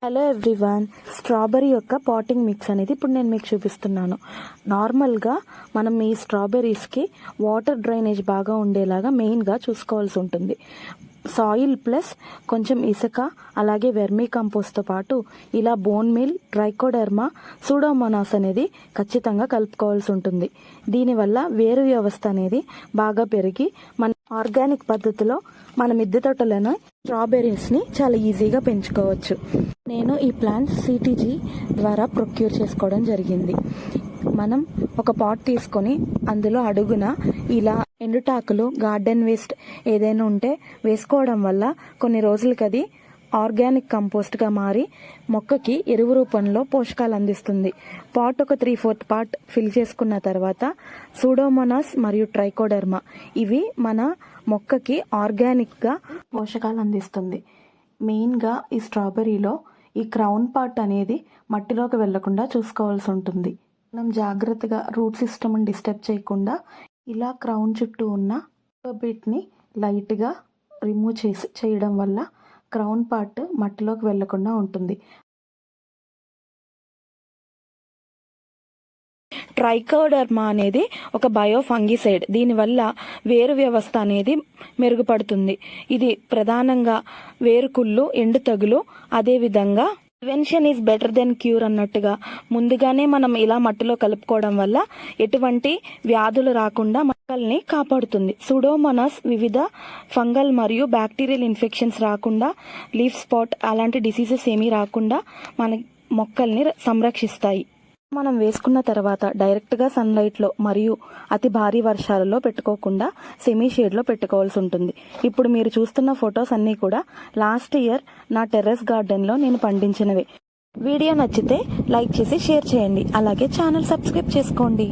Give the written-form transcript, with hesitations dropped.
Hello everyone, strawberry యొక్క potting mix అనేది ఇప్పుడు నేను మీకు చూపిస్తున్నాను. నార్మల్గా మనం ఈ స్ట్రాబెర్రీస్కి వాటర్ డ్రైనేజ్ బాగా ఉండేలాగా మెయిన్గా చూసుకోవాల్సి ఉంటుంది. సాయిల్ ప్లస్ కొంచెం ఇసుక, అలాగే వెర్మీ కంపోస్ట్తో పాటు ఇలా బోన్ మీల్, ట్రైకోడెర్మా, సూడోమోనాస్ అనేది ఖచ్చితంగా కలుపుకోవాల్సి ఉంటుంది. దీనివల్ల వేరు వ్యవస్థ అనేది బాగా పెరిగి మన ఆర్గానిక్ పద్ధతిలో మన మిద్దె తోటలను స్ట్రాబెర్రీస్ని చాలా ఈజీగా పెంచుకోవచ్చు. నేను ఈ ప్లాంట్స్ సిటీజీ ద్వారా ప్రొక్యూర్ చేసుకోవడం జరిగింది. మనం ఒక పాట్ తీసుకొని అందులో అడుగున ఇలా ఎండుటాకులు, గార్డెన్ వేస్ట్ ఏదైనా ఉంటే వేసుకోవడం వల్ల కొన్ని రోజులకి అది ఆర్గానిక్ కంపోస్ట్గా మారి మొక్కకి ఎరువు రూపంలో పోషకాలు అందిస్తుంది. పాట్ ఒక 3/4 పార్ట్ ఫిల్ చేసుకున్న తర్వాత సూడోమోనాస్ మరియు ట్రైకోడెర్మా ఇవి మన మొక్కకి ఆర్గానిక్గా పోషకాలు అందిస్తుంది. మెయిన్గా ఈ స్ట్రాబెర్రీలో ఈ క్రౌన్ పార్ట్ అనేది మట్టిలోకి వెళ్లకుండా చూసుకోవాల్సి ఉంటుంది. మనం జాగ్రత్తగా రూట్ సిస్టమ్ని డిస్టర్బ్ చేయకుండా ఇలా క్రౌన్ చుట్టూ ఉన్న బిట్ని లైట్గా రిమూవ్ చేయడం వల్ల క్రౌన్ పార్ట్ మట్టిలోకి వెళ్లకుండా ఉంటుంది. ట్రైకోడెర్మా అనేది ఒక బయోఫంగిసైడ్. దీనివల్ల వేరు వ్యవస్థ అనేది మెరుగుపడుతుంది. ఇది ప్రధానంగా వేరుకుళ్ళు, ఎండు తగులు, అదేవిధంగా prevention is better than cure అన్నట్టుగా ముందుగానే మనం ఇలా మట్టిలో కలుపుకోవడం వల్ల ఎటువంటి వ్యాధులు రాకుండా మొక్కల్ని కాపాడుతుంది. సూడోమోనాస్ వివిధ ఫంగల్ మరియు బ్యాక్టీరియల్ ఇన్ఫెక్షన్స్ రాకుండా, లీఫ్ స్పాట్ అలాంటి డిసీజెస్ ఏమీ రాకుండా మన మొక్కల్ని సంరక్షిస్తాయి. మనం వేసుకున్న తర్వాత డైరెక్ట్గా సన్లైట్లో మరియు అతి భారీ వర్షాలలో పెట్టుకోకుండా సెమీ షేడ్లో పెట్టుకోవాల్సి ఉంటుంది. ఇప్పుడు మీరు చూస్తున్న ఫొటోస్ అన్నీ కూడా లాస్ట్ ఇయర్ నా టెర్రస్ గార్డెన్లో నేను పండించినవే. వీడియో నచ్చితే లైక్ చేసి షేర్ చేయండి. అలాగే ఛానల్ సబ్స్క్రైబ్ చేసుకోండి.